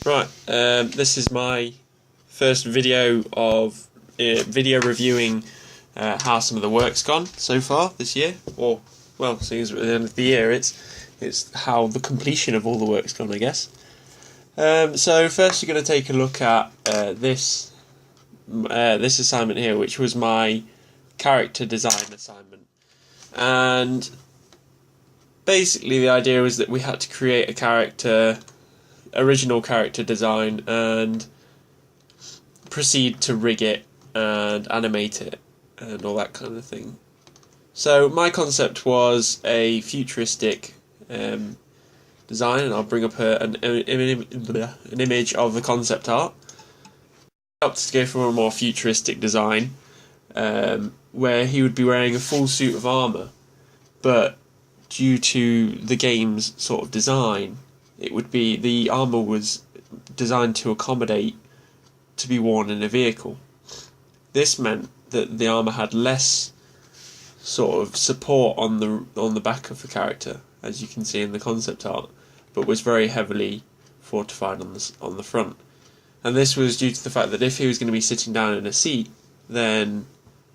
Right, this is my first video of video reviewing how some of the work's gone so far this year. Or, well, seeing as we're at the end of the year, it's how the completion of all the work's gone, I guess. So first, you're going to take a look at this assignment here, which was my character design assignment, and basically the idea was that we had to create a original character design and proceed to rig it and animate it and all that kind of thing. So my concept was a futuristic design, and I'll bring up an image of the concept art. I opted to go for a more futuristic design where he would be wearing a full suit of armour, but due to the game's sort of design, the armour was designed to accommodate to be worn in a vehicle. This meant that the armour had less sort of support on the back of the character, as you can see in the concept art, but was very heavily fortified on the front. And this was due to the fact that if he was going to be sitting down in a seat, then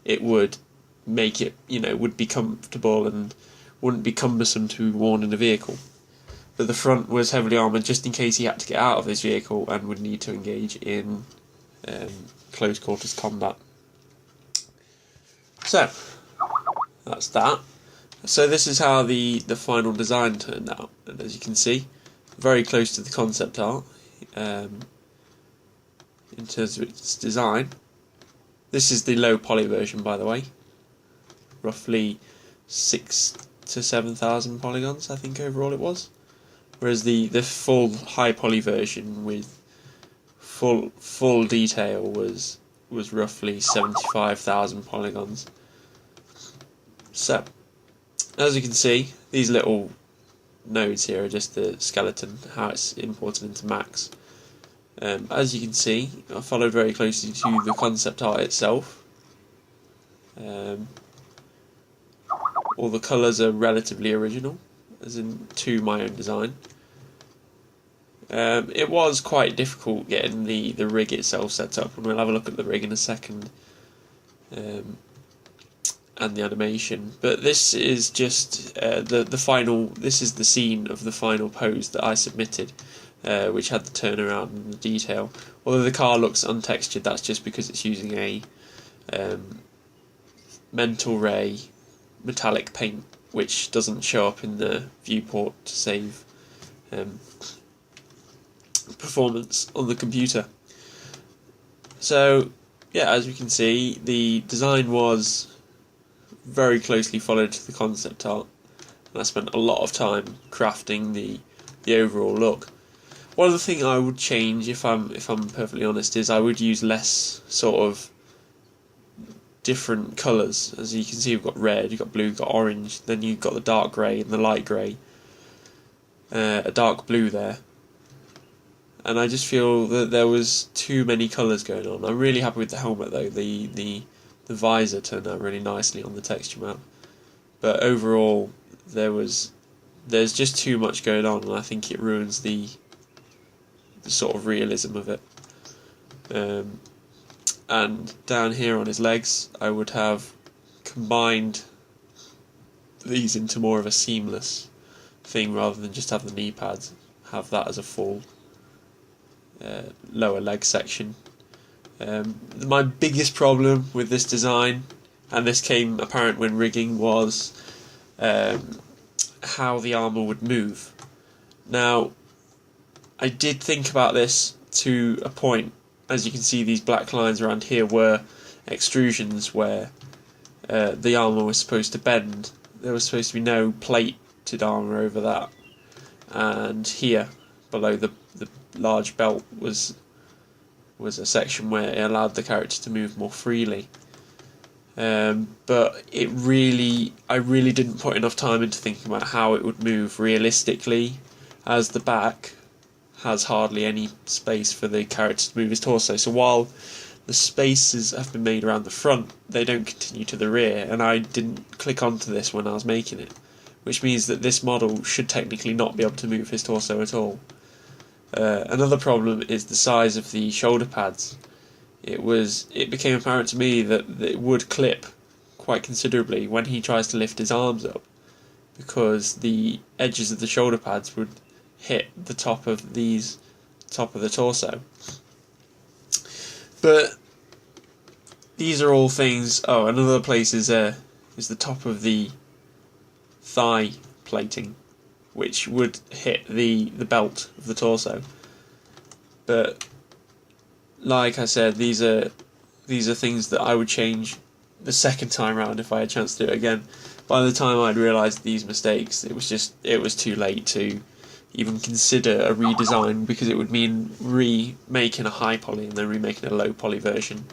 it would make it, would be comfortable and wouldn't be cumbersome to be worn in a vehicle. But the front was heavily armoured just in case he had to get out of his vehicle and would need to engage in close quarters combat. So that's that. So this is how the final design turned out, and as you can see, very close to the concept art in terms of its design. This is the low poly version, by the way, roughly 6,000 to 7,000 polygons, I think overall it was. Whereas the full high poly version with full detail was roughly 75,000 polygons. So, as you can see, these little nodes here are just the skeleton, how it's imported into Max. As you can see, I followed very closely to the concept art itself. All the colours are relatively original, as in to my own design. It was quite difficult getting the rig itself set up, and we'll have a look at the rig in a second, and the animation. But this is just the final. This is the scene of the final pose that I submitted, which had the turnaround and the detail. Although the car looks untextured, that's just because it's using a mental ray metallic paint, which doesn't show up in the viewport to save performance on the computer. So yeah, as we can see, the design was very closely followed to the concept art, and I spent a lot of time crafting the overall look. One of the things I would change, if I'm perfectly honest, is I would use less sort of different colours. As you can see, we've got red, you've got blue, you've got orange, then you've got the dark grey and the light grey, a dark blue there. And I just feel that there was too many colours going on. I'm really happy with the helmet though. The visor turned out really nicely on the texture map. But overall, there's just too much going on, and I think it ruins the sort of realism of it. And down here on his legs, I would have combined these into more of a seamless thing rather than just have the knee pads. Have that as a full lower leg section. My biggest problem with this design, and this came apparent when rigging, was how the armour would move. Now, I did think about this to a point. As you can see, these black lines around here were extrusions where the armour was supposed to bend. There was supposed to be no plated armour over that. And here, below the large belt, was a section where it allowed the character to move more freely. But I really didn't put enough time into thinking about how it would move realistically, as the back has hardly any space for the character to move his torso. So while the spaces have been made around the front, they don't continue to the rear, and I didn't click onto this when I was making it, which means that this model should technically not be able to move his torso at all. Another problem is the size of the shoulder pads. It became apparent to me that it would clip quite considerably when he tries to lift his arms up, because the edges of the shoulder pads would hit the top of the torso. But these are all things. Oh, another place is the top of the thigh plating, which would hit the belt of the torso. But like I said, these are things that I would change the second time round if I had a chance to do it again. By the time I'd realised these mistakes, it was too late to even consider a redesign, because it would mean remaking a high poly and then remaking a low poly version,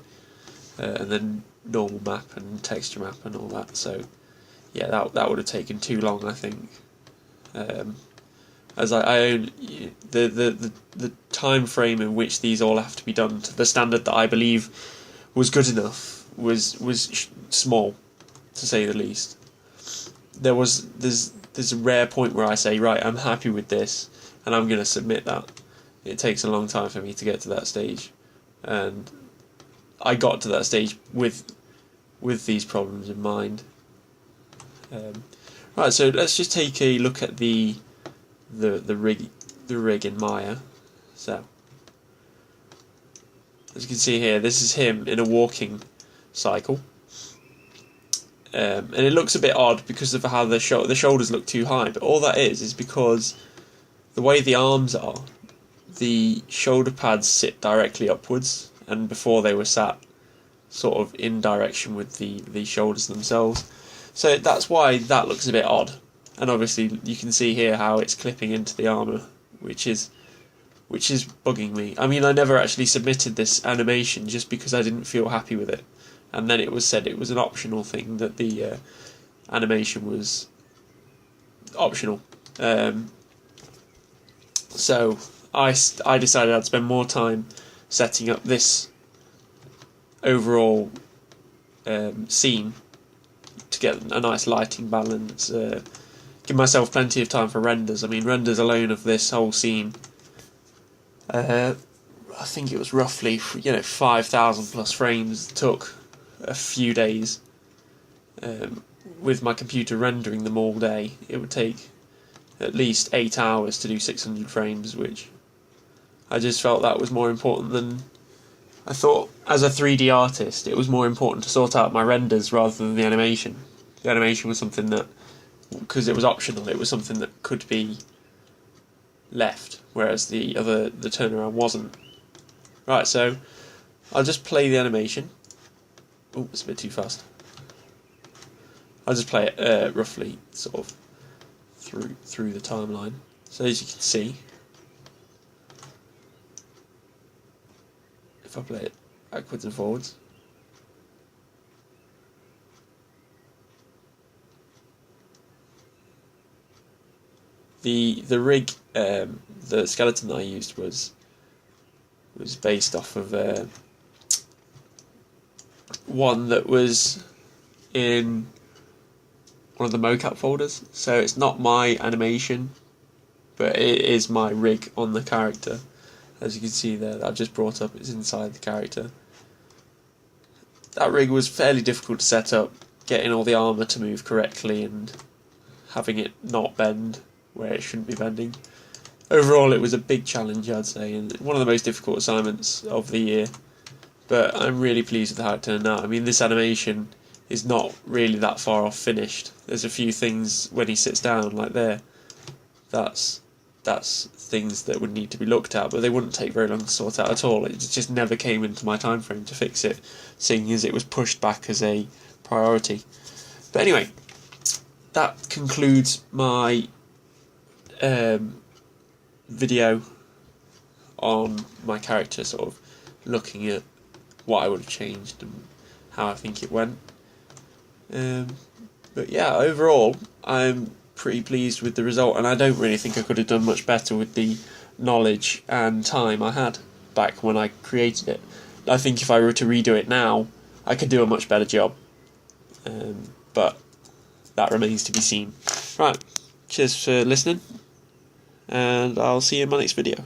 and then normal map and texture map and all that. So yeah, that would have taken too long, I think. As I own the time frame in which these all have to be done to the standard that I believe was good enough was small, to say the least. There's a rare point where I say, right, I'm happy with this, and I'm going to submit that. It takes a long time for me to get to that stage, and I got to that stage with these problems in mind. Right, so let's just take a look at the rig in Maya. So, as you can see here, this is him in a walking cycle. And it looks a bit odd because of how the shoulders look too high, but all that is because the way the arms are, the shoulder pads sit directly upwards, and before they were sat sort of in direction with the shoulders themselves. So that's why that looks a bit odd. And obviously you can see here how it's clipping into the armour, which is bugging me. I mean, I never actually submitted this animation just because I didn't feel happy with it. And then it was said it was an optional thing, that the animation was optional. So I decided I'd spend more time setting up this overall scene to get a nice lighting balance, give myself plenty of time for renders. I mean, renders alone of this whole scene, I think it was roughly 5,000 plus frames. Took a few days. With my computer rendering them all day, it would take at least 8 hours to do 600 frames, which I just felt that was more important than... I thought, as a 3D artist, it was more important to sort out my renders rather than the animation. The animation was something that, because it was optional, it was something that could be left, whereas the turnaround wasn't. Right, so I'll just play the animation. Oh, it's a bit too fast. I'll just play it roughly, sort of through the timeline. So as you can see, if I play it backwards and forwards, the rig, the skeleton that I used was based off of one that was in one of the mocap folders, so it's not my animation, but it is my rig on the character. As you can see there, that I've just brought up, it's inside the character. That rig was fairly difficult to set up, getting all the armour to move correctly and having it not bend where it shouldn't be bending. Overall, it was a big challenge, I'd say, and one of the most difficult assignments of the year. But I'm really pleased with how it turned out. I mean, this animation is not really that far off finished. There's a few things when he sits down, like there, that's things that would need to be looked at, but they wouldn't take very long to sort out at all. It just never came into my time frame to fix it, seeing as it was pushed back as a priority. But anyway, that concludes my video on my character, sort of looking at what I would have changed and how I think it went. But yeah, overall, I'm pretty pleased with the result, and I don't really think I could have done much better with the knowledge and time I had back when I created it. I think if I were to redo it now, I could do a much better job. But that remains to be seen. Right, cheers for listening, and I'll see you in my next video.